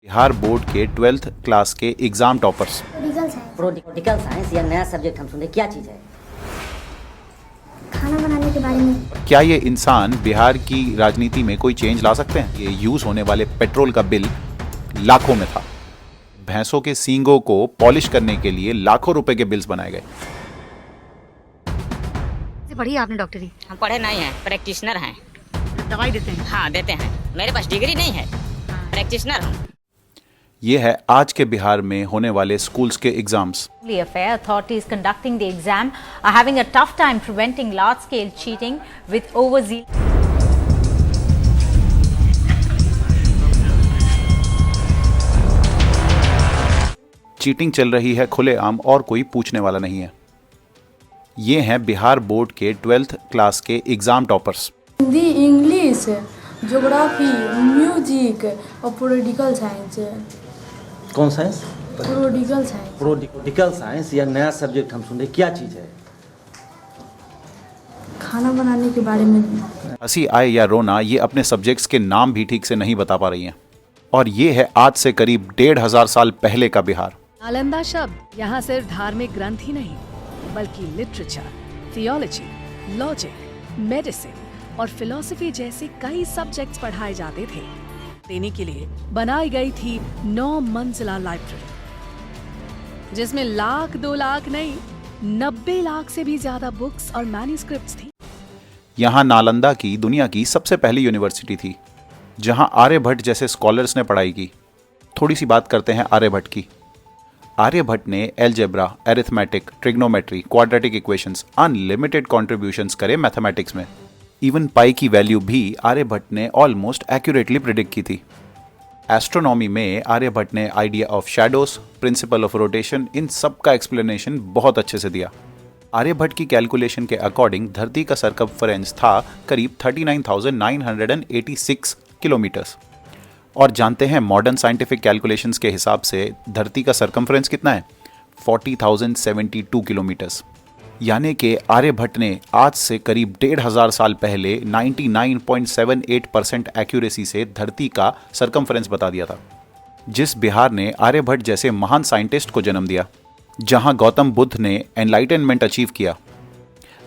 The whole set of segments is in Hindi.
बिहार बोर्ड के 12th क्लास के एग्जाम टॉपर्स। प्रोडिकल साइंस या नया सब्जेक्ट हम सुने, क्या चीज़ है? खाना बनाने के बारे में। क्या ये इंसान बिहार की राजनीति में कोई चेंज ला सकते हैं? ये यूज होने वाले पेट्रोल का बिल लाखों में था। भैंसों के सींगों को पॉलिश करने के लिए लाखों रुपए के बिल्स बनाए गए। पढ़ी आपने डॉक्टरी? हम पढ़े नहीं हैं, प्रैक्टिशनर हैं। दवाई देते हैं? हाँ देते हैं, मेरे पास डिग्री नहीं है, प्रैक्टिशनर हूँ। ये है आज के बिहार में होने वाले स्कूल्स के exams. Affair authorities conducting the exam are having a tough time preventing large-scale cheating with overzeal. Cheating चल रही है खुलेआम और कोई पूछने वाला नहीं है। ये हैं बिहार बोर्ड के 12th क्लास के exam toppers. Hindi, English, geography, music और पॉलिटिकल साइंस। कौन science? Political science. Political science या नया सब्जेक्ट हम सुने, क्या चीज़ है? खाना बनाने के बारे में। हंसी आए या रोना, ये अपने सब्जेक्ट्स के नाम भी ठीक से नहीं बता पा रही हैं। और ये है आज से करीब 1500 साल पहले का बिहार। नालंदा शब्द यहाँ सिर्फ धार्मिक ग्रंथ ही नहीं, बल्कि लिटरेचर, थियोलॉजी, लॉजिक, मेडिसिन और फिलॉसफी जैसे कई सब्जेक्ट्स पढ़ाए जाते थे। देने के लिए बनाई गई थी 9 मंजिला लाइब्रेरी, जिसमें लाख 2 लाख नहीं 90 लाख से भी ज्यादा बुक्स और मैन्युस्क्रिप्ट्स थी। यहाँ नालंदा की दुनिया की सबसे पहली यूनिवर्सिटी थी, जहाँ आर्यभट्ट जैसे स्कॉलर्स ने पढ़ाई की। थोड़ी सी बात करते हैं आर्यभट्ट की। आर्यभट्ट ने algebra, arithmetic, trigonometry, quadratic equations, unlimited contributions करे मैथमेटिक्स में। इवन पाई की वैल्यू भी आर्यभट्ट ने ऑलमोस्ट एक्यूरेटली प्रिडिक्ट की थी। एस्ट्रोनॉमी में आर्यभट्ट ने idea of shadows, principle of rotation, इन सब का एक्सप्लेनेशन बहुत अच्छे से दिया। आर्यभट्ट की कैलकुलेशन के अकॉर्डिंग धरती का सरकमफरेंस था करीब 39,986 किलोमीटर्स। और जानते हैं मॉडर्न साइंटिफिक कैलकुलेशंस के हिसाब से धरती का सरकमफरेंस कितना है? 40,072 किलोमीटर्स। यानी कि आर्यभट्ट ने आज से करीब 1500 साल पहले 99.78% एक्यूरेसी से धरती का सरकमफरेंस बता दिया था। जिस बिहार ने आर्यभट्ट जैसे महान साइंटिस्ट को जन्म दिया, जहां गौतम बुद्ध ने एनलाइटनमेंट अचीव किया,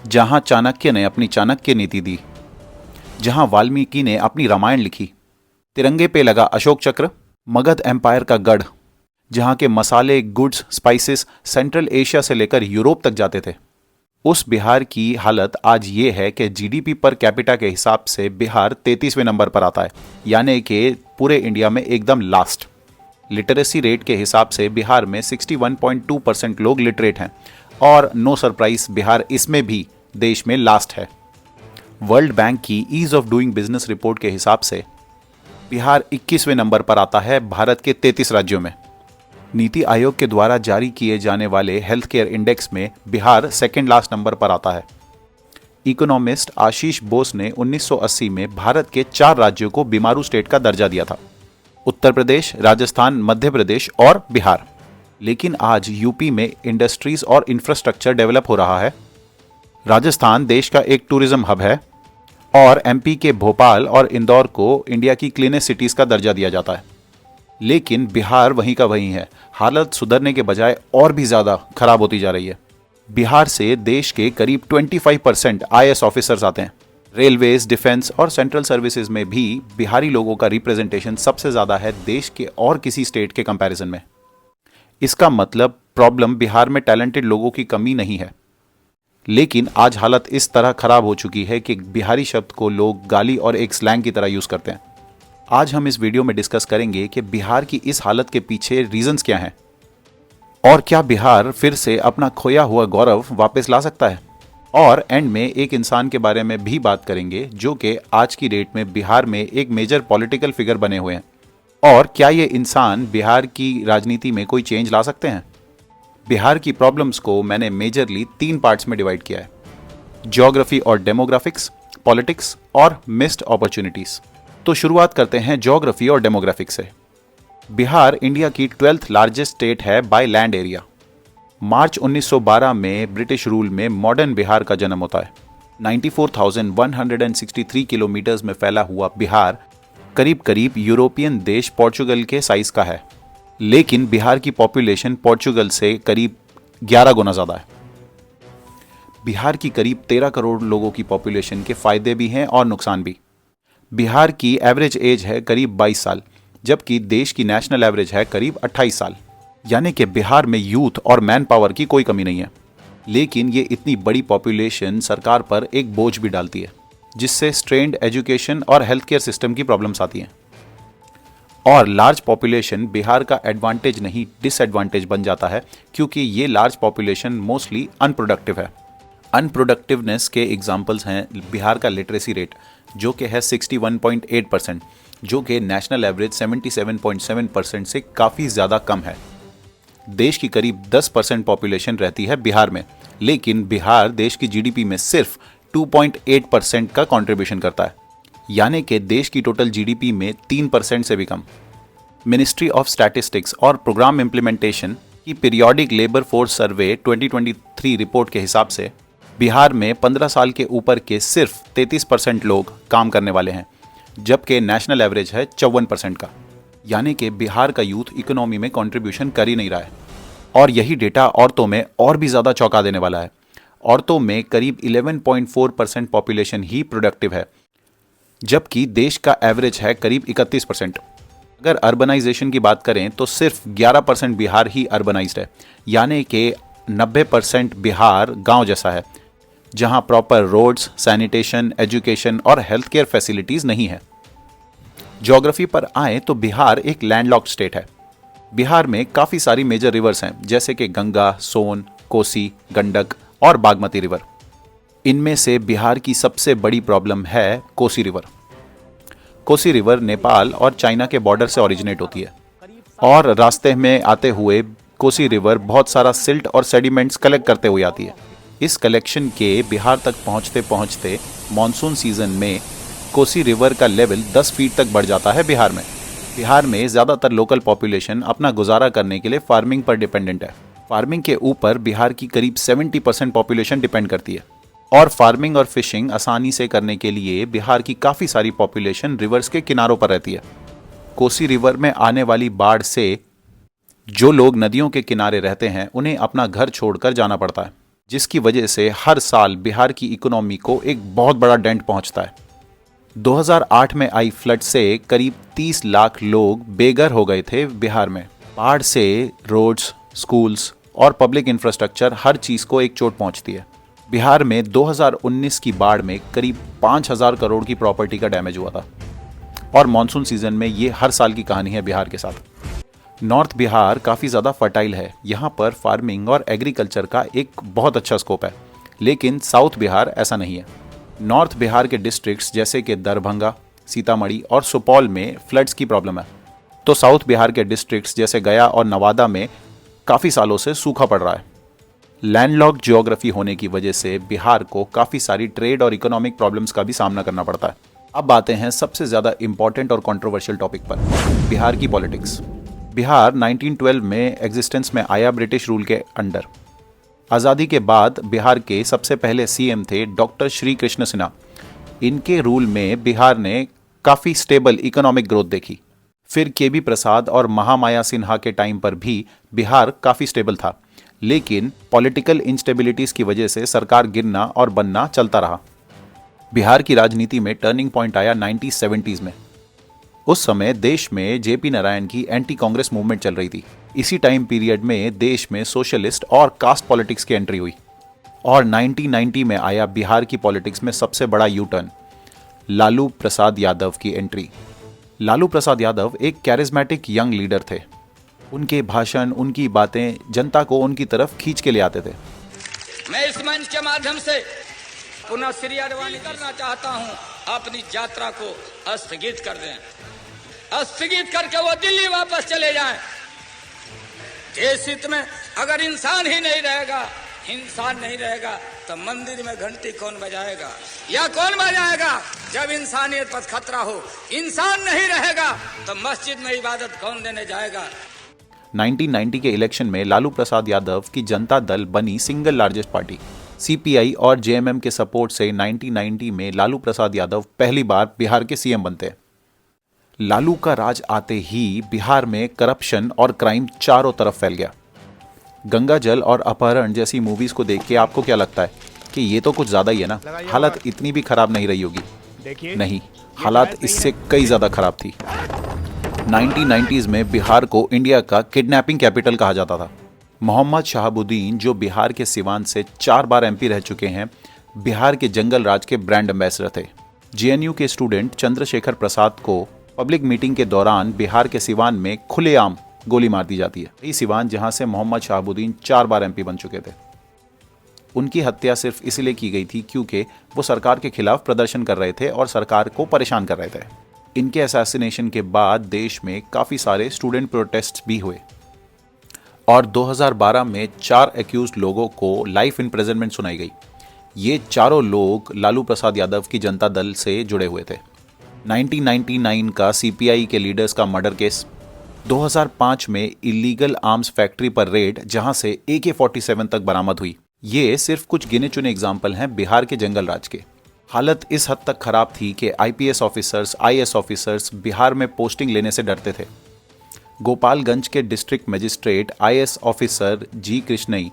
जहां चाणक्य ने अपनी चाणक्य नीति दी, जहां वाल्मीकि ने अपनी रामायण लिखी, तिरंगे पे लगा अशोक चक्र, मगध एम्पायर का गढ़, जहां के मसाले, गुड्स, स्पाइसेस सेंट्रल एशिया से लेकर यूरोप तक जाते थे, उस बिहार की हालत आज ये है कि जीडीपी पर कैपिटा के हिसाब से बिहार 33वें नंबर पर आता है, यानी कि पूरे इंडिया में एकदम लास्ट। लिटरेसी रेट के हिसाब से बिहार में 61.2% लोग लिटरेट हैं और नो सरप्राइज बिहार इसमें भी देश में लास्ट है। वर्ल्ड बैंक की ease of doing business report के हिसाब से बिहार 21वें नंबर पर आता है भारत के 33 राज्यों में। नीति आयोग के द्वारा जारी किए जाने वाले हेल्थ केयर इंडेक्स में बिहार सेकेंड लास्ट नंबर पर आता है। इकोनॉमिस्ट आशीष बोस ने 1980 में भारत के 4 राज्यों को बीमारू स्टेट का दर्जा दिया था: उत्तर प्रदेश, राजस्थान, मध्य प्रदेश और बिहार। लेकिन आज यूपी में इंडस्ट्रीज और इंफ्रास्ट्रक्चर डेवलप हो रहा है। राजस्थान देश का एक टूरिज्म हब है और एमपी के भोपाल और इंदौर को इंडिया की क्लीनेस्ट सिटीज का दर्जा दिया जाता है। लेकिन बिहार वहीं का वहीं है, हालत सुधरने के बजाय और भी ज़्यादा खराब होती जा रही है। बिहार से देश के करीब 25% आईएएस ऑफिसर्स आते हैं। रेलवेज, डिफेंस और सेंट्रल सर्विसेज में भी बिहारी लोगों का रिप्रेजेंटेशन सबसे ज़्यादा है देश के और किसी स्टेट के कंपैरिजन में। इसका मतलब प्रॉब्लम बिहार में टैलेंटेड लोगों की कमी नहीं है, लेकिन आज हालत इस तरह खराब हो चुकी है कि बिहारी शब्द को लोग गाली और एक स्लैंग की तरह यूज़ करते हैं। आज हम इस वीडियो में डिस्कस करेंगे कि बिहार की इस हालत के पीछे रीजंस क्या हैं और क्या बिहार फिर से अपना खोया हुआ गौरव वापस ला सकता है। और एंड में एक इंसान के बारे में भी बात करेंगे जो कि आज की डेट में बिहार में एक मेजर पॉलिटिकल फिगर बने हुए हैं। और क्या ये इंसान बिहार की राजनीति में कोई चेंज ला सकते हैं। बिहार की प्रॉब्लम्स को मैंने मेजरली 3 पार्ट्स में डिवाइड किया है: ज्योग्राफी और डेमोग्राफिक्स, पॉलिटिक्स और मिस्ड अपॉर्चुनिटीज। तो शुरुआत करते हैं ज्योग्राफी और डेमोग्राफिक्स से। बिहार इंडिया की 12th लार्जेस्ट स्टेट है बाय लैंड एरिया। मार्च 1912 में ब्रिटिश रूल में मॉडर्न बिहार का जन्म होता है। 94,163 किलोमीटर्स में फैला हुआ बिहार करीब करीब यूरोपियन देश पोर्चुगल के साइज का है, लेकिन बिहार की पॉपुलेशन पोर्चुगल से करीब 11 गुना ज़्यादा है। बिहार की करीब 13 करोड़ लोगों की पॉपुलेशन के फायदे भी हैं और नुकसान भी। बिहार की एवरेज एज है करीब 22 साल, जबकि देश की नेशनल एवरेज है करीब 28 साल। यानी कि बिहार में यूथ और मैन पावर की कोई कमी नहीं है। लेकिन ये इतनी बड़ी पॉपुलेशन सरकार पर एक बोझ भी डालती है, जिससे स्ट्रेन्ड एजुकेशन और हेल्थ केयर सिस्टम की प्रॉब्लम्स आती हैं। और लार्ज पॉपुलेशन बिहार का एडवांटेज नहीं डिसएडवांटेज बन जाता है, क्योंकि ये लार्ज पॉपुलेशन मोस्टली अनप्रोडक्टिव है। अनप्रोडक्टिवनेस के एग्जाम्पल्स हैं बिहार का लिटरेसी रेट, जो कि है 61.8%, जो कि नेशनल एवरेज 77.7% से काफ़ी ज़्यादा कम है। देश की करीब 10% पॉपुलेशन रहती है बिहार में, लेकिन बिहार देश की जीडीपी में सिर्फ 2.8% का कंट्रीब्यूशन करता है, यानी कि देश की टोटल जीडीपी में 3% से भी कम। मिनिस्ट्री ऑफ स्टैटिस्टिक्स और प्रोग्राम इम्प्लीमेंटेशन की periodic labour force survey 2023 report के हिसाब से बिहार में 15 साल के ऊपर के सिर्फ 33% लोग काम करने वाले हैं, जबकि नेशनल एवरेज है 54% का। यानी कि बिहार का यूथ इकोनॉमी में कंट्रीब्यूशन कर ही नहीं रहा है। और यही डेटा औरतों में और भी ज़्यादा चौंका देने वाला है। औरतों में करीब 11.4% पॉपुलेशन ही प्रोडक्टिव है, जबकि देश का एवरेज है करीब 31%। अगर अर्बनाइजेशन की बात करें तो सिर्फ 11% बिहार ही अर्बनाइज्ड है, यानी कि 90% बिहार गांव जैसा है, जहां प्रॉपर रोड्स, सैनिटेशन, एजुकेशन और हेल्थ केयर फैसिलिटीज़ नहीं है। ज्योग्राफी पर आए तो बिहार एक लैंडलॉक्ड स्टेट है। बिहार में काफ़ी सारी मेजर रिवर्स हैं, जैसे कि गंगा, सोन, कोसी, गंडक और बागमती रिवर। इनमें से बिहार की सबसे बड़ी प्रॉब्लम है कोसी रिवर। कोसी रिवर नेपाल और चाइना के बॉर्डर से ओरिजिनेट होती है, और रास्ते में आते हुए कोसी रिवर बहुत सारा सिल्ट और सेडिमेंट्स कलेक्ट करते हुए आती है। इस कलेक्शन के बिहार तक पहुंचते पहुंचते मॉनसून सीजन में कोसी रिवर का लेवल 10 फीट तक बढ़ जाता है बिहार में। बिहार में ज़्यादातर लोकल पॉपुलेशन अपना गुजारा करने के लिए फार्मिंग पर डिपेंडेंट है। फार्मिंग के ऊपर बिहार की करीब 70% पॉपुलेशन डिपेंड करती है, और फार्मिंग और फिशिंग आसानी से करने के लिए बिहार की काफ़ी सारी पॉपुलेशन रिवर्स के किनारों पर रहती है। कोसी रिवर में आने वाली बाढ़ से जो लोग नदियों के किनारे रहते हैं उन्हें अपना घर छोड़कर जाना पड़ता है, जिसकी वजह से हर साल बिहार की इकोनॉमी को एक बहुत बड़ा डेंट पहुंचता है। 2008 में आई फ्लड से करीब 30 लाख लोग बेघर हो गए थे बिहार में। बाढ़ से रोड्स, स्कूल्स और पब्लिक इंफ्रास्ट्रक्चर हर चीज़ को एक चोट पहुंचती है। बिहार में 2019 की बाढ़ में करीब 5000 करोड़ की प्रॉपर्टी का डैमेज हुआ था, और मॉनसून सीजन में ये हर साल की कहानी है बिहार के साथ। नॉर्थ बिहार काफ़ी ज़्यादा फर्टाइल है, यहाँ पर फार्मिंग और एग्रीकल्चर का एक बहुत अच्छा स्कोप है, लेकिन साउथ बिहार ऐसा नहीं है। नॉर्थ बिहार के डिस्ट्रिक्ट्स जैसे कि दरभंगा, सीतामढ़ी और सुपौल में फ्लड्स की प्रॉब्लम है, तो साउथ बिहार के डिस्ट्रिक्ट्स जैसे गया और नवादा में काफ़ी सालों से सूखा पड़ रहा है। लैंडलॉक्ड ज्योग्राफी होने की वजह से बिहार को काफ़ी सारी ट्रेड और इकोनॉमिक प्रॉब्लम्स का भी सामना करना पड़ता है। अब आते हैं सबसे ज़्यादा इंपॉर्टेंट और कंट्रोवर्शियल टॉपिक पर, बिहार की पॉलिटिक्स। बिहार 1912 में एग्जिस्टेंस में आया ब्रिटिश रूल के अंडर। आज़ादी के बाद बिहार के सबसे पहले सीएम थे डॉक्टर श्री कृष्ण सिन्हा। इनके रूल में बिहार ने काफ़ी स्टेबल इकोनॉमिक ग्रोथ देखी। फिर केबी प्रसाद और महामाया सिन्हा के टाइम पर भी बिहार काफ़ी स्टेबल था, लेकिन पॉलिटिकल इंस्टेबिलिटीज़ की वजह से सरकार गिरना और बनना चलता रहा। बिहार की राजनीति में टर्निंग पॉइंट आया 1970s में। उस समय देश में जेपी नारायण की एंटी कांग्रेस मूवमेंट चल रही थी। इसी टाइम पीरियड में देश में सोशलिस्ट और कास्ट पॉलिटिक्स की एंट्री हुई, और 1990 में आया बिहार की पॉलिटिक्स में सबसे बड़ा यू टर्न, लालू प्रसाद यादव की एंट्री। लालू प्रसाद यादव एक कैरिज्मेटिक यंग लीडर थे। उनके भाषण, उनकी बातें जनता को उनकी तरफ खींच के ले आते थे। मैं इस मंच के माध्यम से पुनः श्री अडवाणी करना चाहता हूं, अपनी यात्रा को स्थगित कर दें, स्थगित करके वो दिल्ली वापस चले जाएं। देश हित में अगर इंसान ही नहीं रहेगा, इंसान नहीं रहेगा, तो मंदिर में घंटी कौन बजाएगा या कौन बजाएगा? जब इंसानियत पर खतरा हो, इंसान नहीं रहेगा तो मस्जिद में इबादत कौन देने जाएगा? 1990 के इलेक्शन में लालू प्रसाद यादव की जनता दल बनी सिंगल लार्जेस्ट पार्टी। सीपीआई और जेएमएम के सपोर्ट से 1990 में लालू प्रसाद यादव पहली बार बिहार के सीएम बनते हैं। लालू का राज आते ही बिहार में करप्शन और क्राइम चारों तरफ फैल गया। गंगा जल और अपहरण जैसी मूवीज को देख के आपको क्या लगता है कि ये तो कुछ ज्यादा ही है ना, हालत इतनी भी खराब नहीं रही होगी? नहीं, हालात इससे कई ज्यादा खराब थी। 1990s में बिहार को इंडिया का किडनैपिंग कैपिटल कहा जाता था। मोहम्मद शहाबुद्दीन, जो बिहार के सिवान से 4 बार एमपी रह चुके हैं, बिहार के जंगल राज के ब्रांड एम्बेसडर थे। जेएनयू के स्टूडेंट चंद्रशेखर प्रसाद को पब्लिक मीटिंग के दौरान बिहार के सिवान में खुलेआम गोली मार दी जाती है। यही सिवान जहां से मोहम्मद शहाबुद्दीन 4 बार एमपी बन चुके थे। उनकी हत्या सिर्फ इसलिए की गई थी क्योंकि वो सरकार के खिलाफ प्रदर्शन कर रहे थे और सरकार को परेशान कर रहे थे। इनके असैसिनेशन के बाद देश में काफी सारे स्टूडेंट प्रोटेस्ट भी हुए और 2012 में 4 एक्यूज्ड लोगों को लाइफ इम्प्रिजनमेंट सुनाई गई। ये चारों लोग लालू प्रसाद यादव की जनता दल से जुड़े हुए थे। 1999 का सीपीआई के लीडर्स का मर्डर केस, 2005 में इलीगल आर्म्स फैक्ट्री पर रेड जहां से AK-47 तक बरामद हुई। ये सिर्फ कुछ गिने चुने एग्जाम्पल हैं बिहार के जंगल राज के। हालत इस हद तक खराब थी कि IPS officers, IAS officers Bihar में पोस्टिंग लेने से डरते थे। गोपालगंज के डिस्ट्रिक्ट मजिस्ट्रेट आईएएस ऑफिसर जी कृष्णई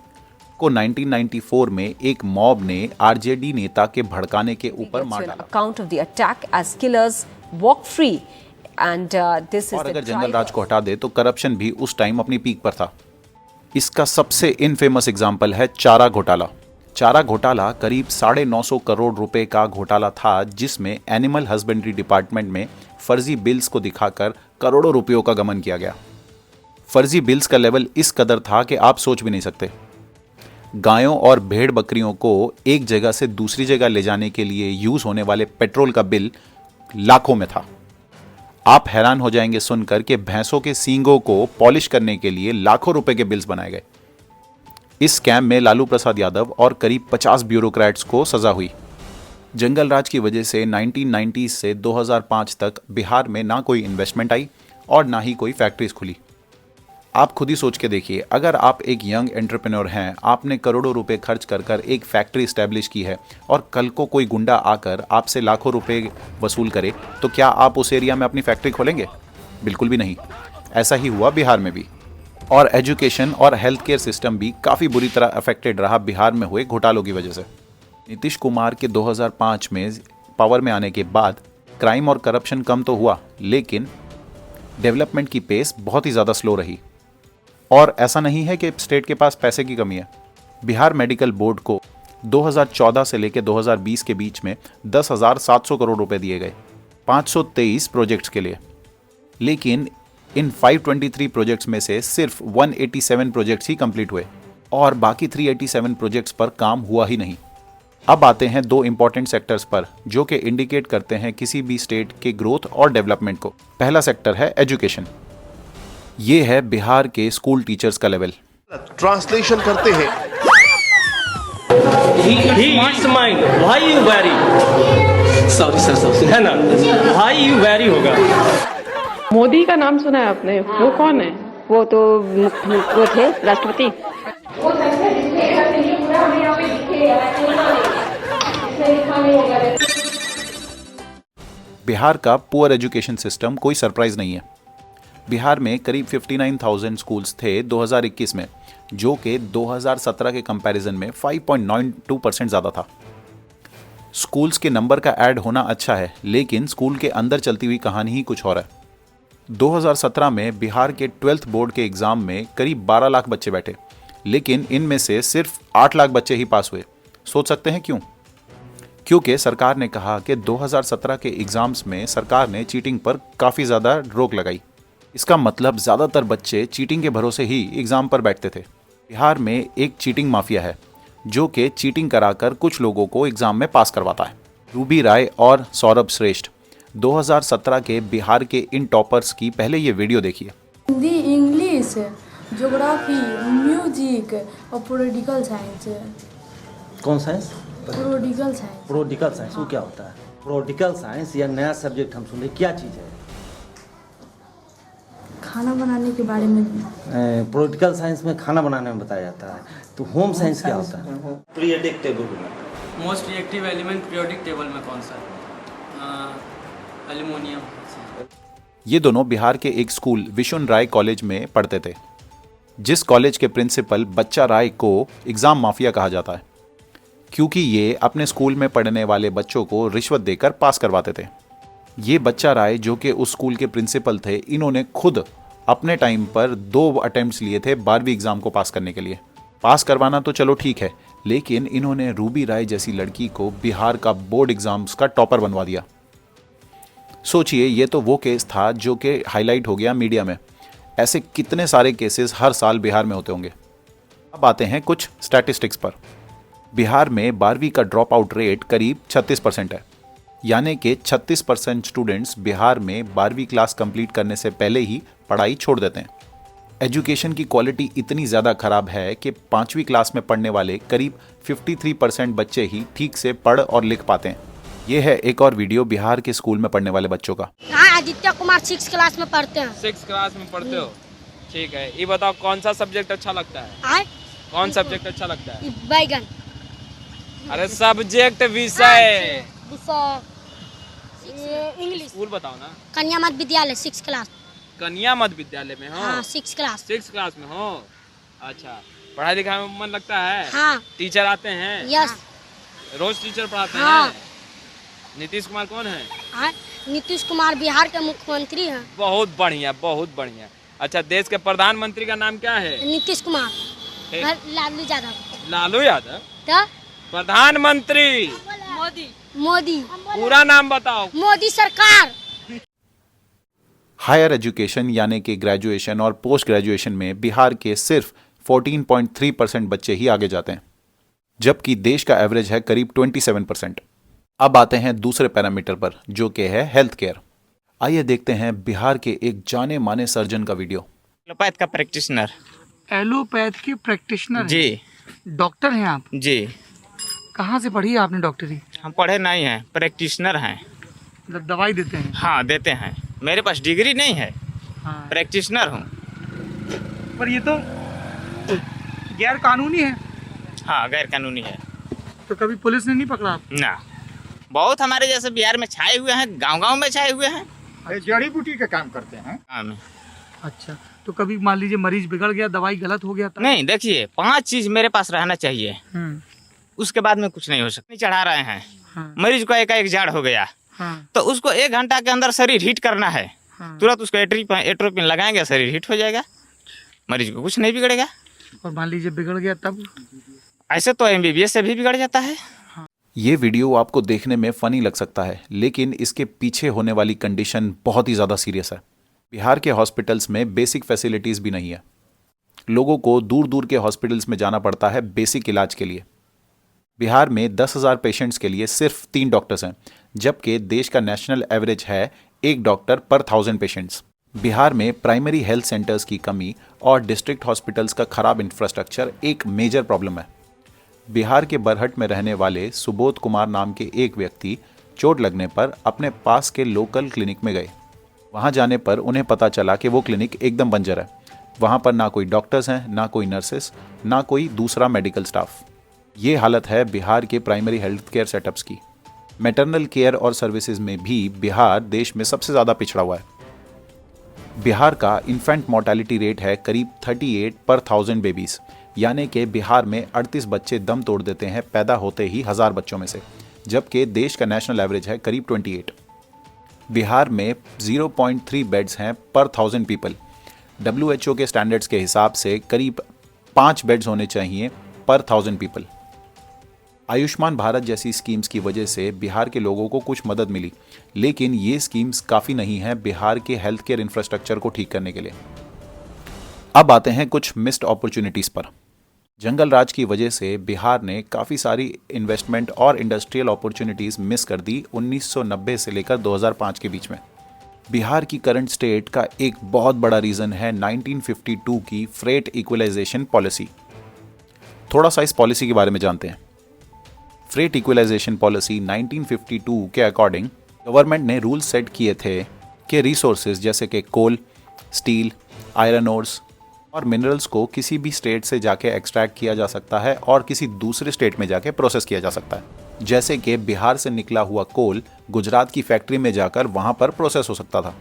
को 1994 में एक मॉब ने आरजेडी नेता के भड़काने के ऊपर मार डाला। Account of the attack as killers walk free and this is और the अगर जंगल राज को हटा दे तो करप्शन भी उस टाइम अपनी पीक पर था। इसका सबसे इनफेमस एग्जाम्पल है चारा घोटाला। चारा घोटाला करीब 950 करोड़ रुपए का घोटाला था, जिसमें एनिमल हस्बेंड्री डिपार्टमेंट में फर्जी बिल्स को दिखाकर करोड़ों रुपयों का गमन किया गया। फर्जी बिल्स का लेवल इस कदर था कि आप सोच भी नहीं सकते। गायों और भेड़ बकरियों को एक जगह से दूसरी जगह ले जाने के लिए यूज होने वाले पेट्रोल का बिल लाखों में था। आप हैरान हो जाएंगे सुनकर कि भैंसों के सींगों को पॉलिश करने के लिए लाखों रुपए के बिल्स बनाए गए। इस स्कैम में लालू प्रसाद यादव और करीब 50 ब्यूरोक्रेट्स को सजा हुई। जंगल राज की वजह से 1990 से 2005 तक बिहार में ना कोई इन्वेस्टमेंट आई और ना ही कोई फैक्ट्रीज खुली। आप खुद ही सोच के देखिए, अगर आप एक यंग एंटरप्रेन्योर हैं, आपने करोड़ों रुपए खर्च कर कर एक फैक्ट्री स्टैब्लिश की है और कल को कोई गुंडा आकर आपसे लाखों रुपए वसूल करे, तो क्या आप उस एरिया में अपनी फैक्ट्री खोलेंगे? बिल्कुल भी नहीं। ऐसा ही हुआ बिहार में भी। और एजुकेशन और हेल्थ केयर सिस्टम भी काफ़ी बुरी तरह अफेक्टेड रहा बिहार में हुए घोटालों की वजह से। नीतीश कुमार के 2005 में पावर में आने के बाद क्राइम और करप्शन कम तो हुआ, लेकिन डेवलपमेंट की पेस बहुत ही ज़्यादा स्लो रही। और ऐसा नहीं है कि स्टेट के पास पैसे की कमी है। बिहार मेडिकल बोर्ड को 2014 से लेकर 2020 के बीच में 10,700 करोड़ रुपए दिए गए 523 प्रोजेक्ट्स के लिए, लेकिन इन 523 प्रोजेक्ट्स में से सिर्फ 187 प्रोजेक्ट्स ही कंप्लीट हुए और बाकी 387 प्रोजेक्ट्स पर काम हुआ ही नहीं। अब आते हैं 2 इंपॉर्टेंट सेक्टर्स पर जो कि इंडिकेट करते हैं किसी भी स्टेट के ग्रोथ और डेवलपमेंट को। पहला सेक्टर है एजुकेशन। ये है बिहार के स्कूल टीचर्स का लेवल। ट्रांसलेशन करते हैं। It's mine. Why you vary? Sorry sir. है ना? Why you vary होगा? मोदी का नाम सुना है आपने? वो कौन है? वो तो वो थे राष्ट्रपति। बिहार का पुअर एजुकेशन सिस्टम कोई सरप्राइज नहीं है। बिहार में करीब 59,000 स्कूल्स थे 2021 में, जो कि 2017 के कंपैरिजन में 5.92% ज़्यादा था। स्कूल्स के नंबर का ऐड होना अच्छा है, लेकिन स्कूल के अंदर चलती हुई कहानी ही कुछ और है। 2017 में बिहार के 12th बोर्ड के एग्ज़ाम में करीब 12 लाख बच्चे बैठे, लेकिन इनमें से सिर्फ 8 लाख बच्चे ही पास हुए। सोच सकते हैं क्यों? क्योंकि सरकार ने कहा कि 2017 के एग्ज़ाम्स में सरकार ने चीटिंग पर काफ़ी ज़्यादा रोक लगाई। इसका मतलब ज़्यादातर बच्चे चीटिंग के भरोसे ही एग्ज़ाम पर बैठते थे। बिहार में एक चीटिंग माफिया है जो कि चीटिंग कराकर कुछ लोगों को एग्ज़ाम में पास करवाता है। रूबी राय और सौरभ श्रेष्ठ 2017 के बिहार के इन टॉपर्स की पहले ये वीडियो देखिए। हिंदी, इंग्लिश, ज्योग्राफी, म्यूजिक और पॉलिटिकल साइंस। कौन science? Political science. Political science वो क्या होता है? पॉलिटिकल साइंस या नया सब्जेक्ट हम सुने, क्या चीज़ है? खाना बनाने के बारे में। पॉलिटिकल साइंस में खाना बनाने में बताया जाता है। तो होम साइंस क्या होता है? पीरियोडिक टेबल में most reactive element periodic table में कौन सा है? एल्युमिनियम। ये दोनों बिहार के एक स्कूल विशुन राय कॉलेज में पढ़ते थे, जिस कॉलेज के प्रिंसिपल बच्चा राय को एग्जाम माफिया कहा जाता है, क्योंकि ये अपने स्कूल में पढ़ने वाले बच्चों को रिश्वत देकर पास करवाते थे। ये बच्चा राय जो कि उस स्कूल के प्रिंसिपल थे, इन्होंने खुद अपने टाइम पर 2 अटेम्प्ट्स लिए थे 12वीं एग्जाम को पास करने के लिए। पास करवाना तो चलो ठीक है, लेकिन इन्होंने रूबी राय जैसी लड़की को बिहार का बोर्ड एग्जाम्स का टॉपर बनवा दिया। सोचिए, ये तो वो केस था जो कि हाईलाइट हो गया मीडिया में। ऐसे कितने सारे केसेस हर साल बिहार में होते होंगे। अब आते हैं कुछ स्टैटिस्टिक्स पर। बिहार में 12वीं का ड्रॉप आउट रेट करीब 36% है, यानी कि 36% स्टूडेंट्स बिहार में 12वीं क्लास कंप्लीट करने से पहले ही पढ़ाई छोड़ देते हैं। एजुकेशन की क्वालिटी इतनी ज़्यादा खराब है कि 5वीं क्लास में पढ़ने वाले करीब 53% बच्चे ही ठीक से पढ़ और लिख पाते हैं। ये है एक और वीडियो बिहार के स्कूल में पढ़ने वाले बच्चों का। आदित्य कुमार 6 क्लास में पढ़ते हैं। 6 क्लास में पढ़ते हो, ठीक है। ये बताओ कौन सा सब्जेक्ट अच्छा लगता है? कौन सब्जेक्ट अच्छा लगता है? बैगन। अरे सब्जेक्ट विषय इंग्लिश। स्कूल बताओ ना। कन्या मध्य विद्यालय 6 क्लास। कन्या मध्य विद्यालय में हो? हाँ, 6 क्लास। 6 क्लास में हो, अच्छा। पढ़ाई लिखाई में मन लगता है? हाँ। टीचर आते हैं? यस। रोज टीचर पढ़ाते हाँ। हैं? नीतीश कुमार कौन है? नीतीश कुमार बिहार के मुख्यमंत्री हैं। बहुत बढ़िया, बहुत बढ़िया। अच्छा, देश के प्रधानमंत्री का नाम क्या है? नीतीश कुमार। लालू यादव। लालू यादव? तो प्रधानमंत्री मोदी। पूरा नाम बताओ। मोदी सरकार। हायर एजुकेशन यानी कि ग्रेजुएशन और पोस्ट ग्रेजुएशन में बिहार के सिर्फ 14.3% बच्चे ही आगे जाते हैं, जबकि देश का एवरेज है करीब 27%। अब आते हैं दूसरे पैरामीटर पर, जो कि है हेल्थ केयर। आइए देखते हैं बिहार के एक जाने माने सर्जन का वीडियो। एलोपैथ का प्रैक्टिशनर। एलोपैथ के प्रैक्टिशनर जी। डॉक्टर हैं आप? जी। कहाँ से पढ़ी आपने डॉक्टरी? हम पढ़े नहीं हैं, प्रैक्टिशनर हैं। मतलब दवाई देते हैं? हाँ, देते हैं। मेरे पास डिग्री नहीं है। हाँ। प्रैक्टिशनर हूँ। पर ये तो गैर कानूनी है। हाँ, गैर कानूनी है। तो कभी पुलिस ने नहीं पकड़ा आप? ना, बहुत हमारे जैसे बिहार में छाए हुए हैं, गांव-गांव में छाए हुए हैं। जड़ी बूटी का काम करते हैं। हाँ। अच्छा, तो कभी मान लीजिए मरीज बिगड़ गया, दवाई गलत हो गया था? नहीं, देखिए 5 चीज मेरे पास रहना चाहिए, उसके बाद में कुछ नहीं हो सकता। चढ़ा रहे हैं, हाँ। मरीज को एकाएक जाड़ हो गया, हाँ। तो उसको 1 घंटा के अंदर शरीर हीट करना है। हाँ। तुरंत उसको एट्रोपिन लगाएंगे, शरीर हीट हो जाएगा, मरीज को कुछ नहीं बिगड़ेगा। और मान लीजिए बिगड़ गया तब? ऐसे तो MBBS से भी बिगड़ जाता है। ये वीडियो आपको देखने में फनी लग सकता है, लेकिन इसके पीछे होने वाली कंडीशन बहुत ही ज़्यादा सीरियस है। बिहार के हॉस्पिटल्स में बेसिक फैसिलिटीज़ भी नहीं है। लोगों को दूर दूर के हॉस्पिटल्स में जाना पड़ता है बेसिक इलाज के लिए। बिहार में 10,000 पेशेंट्स के लिए सिर्फ 3 डॉक्टर्स हैं, जबकि देश का नेशनल एवरेज है 1 डॉक्टर पर 1000 पेशेंट्स। बिहार में प्राइमरी हेल्थ सेंटर्स की कमी और डिस्ट्रिक्ट हॉस्पिटल्स का खराब इंफ्रास्ट्रक्चर एक मेजर प्रॉब्लम है। बिहार के बरहट में रहने वाले सुबोध कुमार नाम के एक व्यक्ति चोट लगने पर अपने पास के लोकल क्लिनिक में गए। वहां जाने पर उन्हें पता चला कि वो क्लिनिक एकदम बंजर है। वहां पर ना कोई डॉक्टर्स हैं, ना कोई नर्सेस, ना कोई दूसरा मेडिकल स्टाफ। ये हालत है बिहार के प्राइमरी हेल्थ केयर सेटअप्स की। मैटरनल केयर और सर्विसेज में भी बिहार देश में सबसे ज़्यादा पिछड़ा हुआ है। बिहार का इन्फेंट मोर्टेलिटी रेट है करीब 38 पर 1000 बेबीज़, यानी कि बिहार में 38 बच्चे दम तोड़ देते हैं पैदा होते ही 1000 बच्चों में से, जबकि देश का नेशनल एवरेज है करीब 28। बिहार में 0.3 बेड्स हैं पर 1000 पीपल। WHO के स्टैंडर्ड्स के हिसाब से करीब 5 बेड्स होने चाहिए पर 1000 पीपल। आयुष्मान भारत जैसी स्कीम्स की वजह से बिहार के लोगों को कुछ मदद मिली, लेकिन ये स्कीम्स काफ़ी नहीं है बिहार के हेल्थ केयर इंफ्रास्ट्रक्चर को ठीक करने के लिए। अब आते हैं कुछ मिस्ड अपॉर्चुनिटीज़ पर। जंगल राज की वजह से बिहार ने काफ़ी सारी इन्वेस्टमेंट और इंडस्ट्रियल अपॉर्चुनिटीज़ मिस कर दी 1990 से लेकर 2005 के बीच में। बिहार की करंट स्टेट का एक बहुत बड़ा रीज़न है 1952 की फ्रेट इक्वलाइजेशन पॉलिसी। थोड़ा सा इस पॉलिसी के बारे में जानते हैं। फ्रेट इक्वलाइजेशन पॉलिसी 1952 के अकॉर्डिंग गवर्नमेंट ने रूल सेट किए थे कि रिसोर्सेज जैसे कि कोल, स्टील, आयरन ओर्स और मिनरल्स को किसी भी स्टेट से जाके एक्सट्रैक्ट किया जा सकता है और किसी दूसरे स्टेट में जाके प्रोसेस किया जा सकता है। जैसे कि बिहार से निकला हुआ कोल गुजरात की फैक्ट्री में जाकर वहाँ पर प्रोसेस हो सकता था।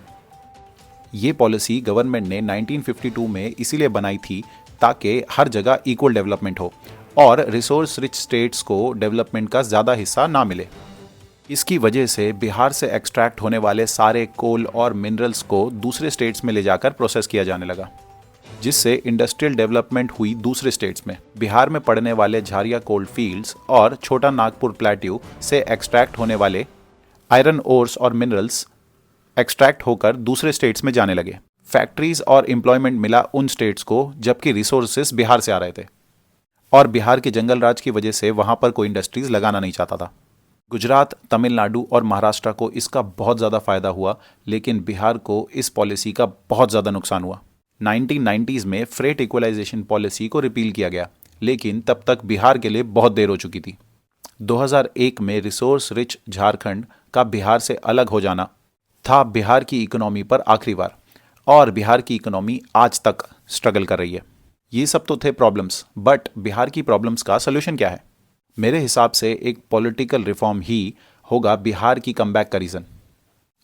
ये पॉलिसी गवर्नमेंट ने 1952 में इसीलिए बनाई थी ताकि हर जगह इक्वल डेवलपमेंट हो और रिसोर्स रिच स्टेट्स को डेवलपमेंट का ज़्यादा हिस्सा ना मिले। इसकी वजह से बिहार से एक्सट्रैक्ट होने वाले सारे कोल और मिनरल्स को दूसरे स्टेट्स में ले जाकर प्रोसेस किया जाने लगा, जिससे इंडस्ट्रियल डेवलपमेंट हुई दूसरे स्टेट्स में। बिहार में पड़ने वाले झारिया कोल फील्ड्स और छोटा नागपुर प्लेट्यू से एक्सट्रैक्ट होने वाले आयरन ओर्स और मिनरल्स एक्सट्रैक्ट होकर दूसरे स्टेट्स में जाने लगे। फैक्ट्रीज और एम्प्लॉयमेंट मिला उन स्टेट्स को, जबकि रिसोर्सेस बिहार से आ रहे थे और बिहार के जंगल राज की वजह से वहां पर कोई इंडस्ट्रीज लगाना नहीं चाहता था। गुजरात, तमिलनाडु और महाराष्ट्र को इसका बहुत ज़्यादा फायदा हुआ, लेकिन बिहार को इस पॉलिसी का बहुत ज़्यादा नुकसान हुआ। 1990s में फ्रेट इक्वलाइजेशन पॉलिसी को रिपील किया गया, लेकिन तब तक बिहार के लिए बहुत देर हो चुकी थी। 2001 में रिसोर्स रिच झारखंड का बिहार से अलग हो जाना था बिहार की इकोनॉमी पर आखिरी बार, और बिहार की इकोनॉमी आज तक स्ट्रगल कर रही है। ये सब तो थे प्रॉब्लम्स, बट बिहार की प्रॉब्लम्स का सोल्यूशन क्या है? मेरे हिसाब से एक पॉलिटिकल रिफॉर्म ही होगा बिहार की कमबैक का रीज़न।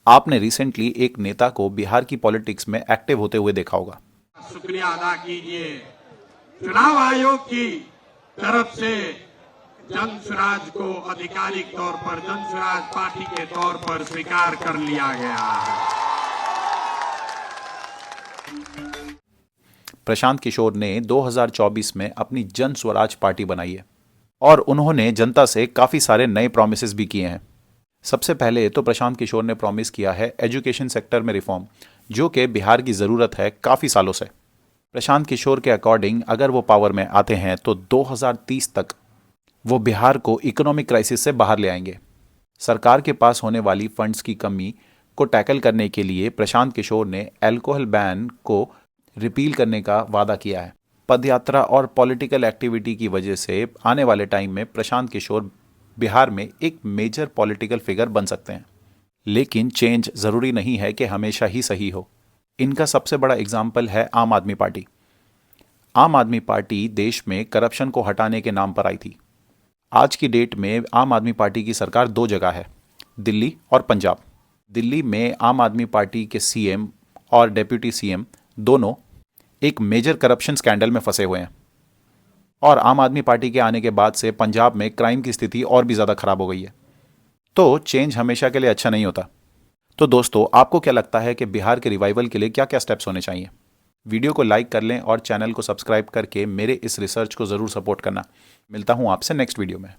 आपने रिसेंटली एक नेता को बिहार की पॉलिटिक्स में एक्टिव होते हुए देखा होगा। शुक्रिया अदा कीजिए, चुनाव आयोग की तरफ से जन स्वराज को आधिकारिक तौर पर जन स्वराज पार्टी के तौर पर स्वीकार कर लिया गया है। प्रशांत किशोर ने 2024 में अपनी जन स्वराज पार्टी बनाई है और उन्होंने जनता से काफ़ी सारे नए प्रॉमिसेस भी किए हैं। सबसे पहले तो प्रशांत किशोर ने प्रॉमिस किया है एजुकेशन सेक्टर में रिफॉर्म, जो कि बिहार की ज़रूरत है काफ़ी सालों से। प्रशांत किशोर के अकॉर्डिंग अगर वो पावर में आते हैं तो 2030 तक वो बिहार को इकोनॉमिक क्राइसिस से बाहर ले आएंगे। सरकार के पास होने वाली फंड्स की कमी को टैकल करने के लिए प्रशांत किशोर ने अल्कोहल बैन को रिपील करने का वादा किया है। पदयात्रा और पॉलिटिकल एक्टिविटी की वजह से आने वाले टाइम में प्रशांत किशोर बिहार में एक मेजर पॉलिटिकल फिगर बन सकते हैं। लेकिन चेंज ज़रूरी नहीं है कि हमेशा ही सही हो। इनका सबसे बड़ा एग्जाम्पल है आम आदमी पार्टी। आम आदमी पार्टी देश में करप्शन को हटाने के नाम पर आई थी। आज की डेट में आम आदमी पार्टी की सरकार 2 जगह है, दिल्ली और पंजाब। दिल्ली में आम आदमी पार्टी के सीएम और डेप्यूटी सीएम दोनों एक मेजर करप्शन स्कैंडल में फंसे हुए हैं, और आम आदमी पार्टी के आने के बाद से पंजाब में क्राइम की स्थिति और भी ज़्यादा खराब हो गई है। तो चेंज हमेशा के लिए अच्छा नहीं होता। तो दोस्तों, आपको क्या लगता है कि बिहार के रिवाइवल के लिए क्या क्या स्टेप्स होने चाहिए? वीडियो को लाइक कर लें और चैनल को सब्सक्राइब करके मेरे इस रिसर्च को ज़रूर सपोर्ट करना। मिलता हूँ आपसे नेक्स्ट वीडियो में।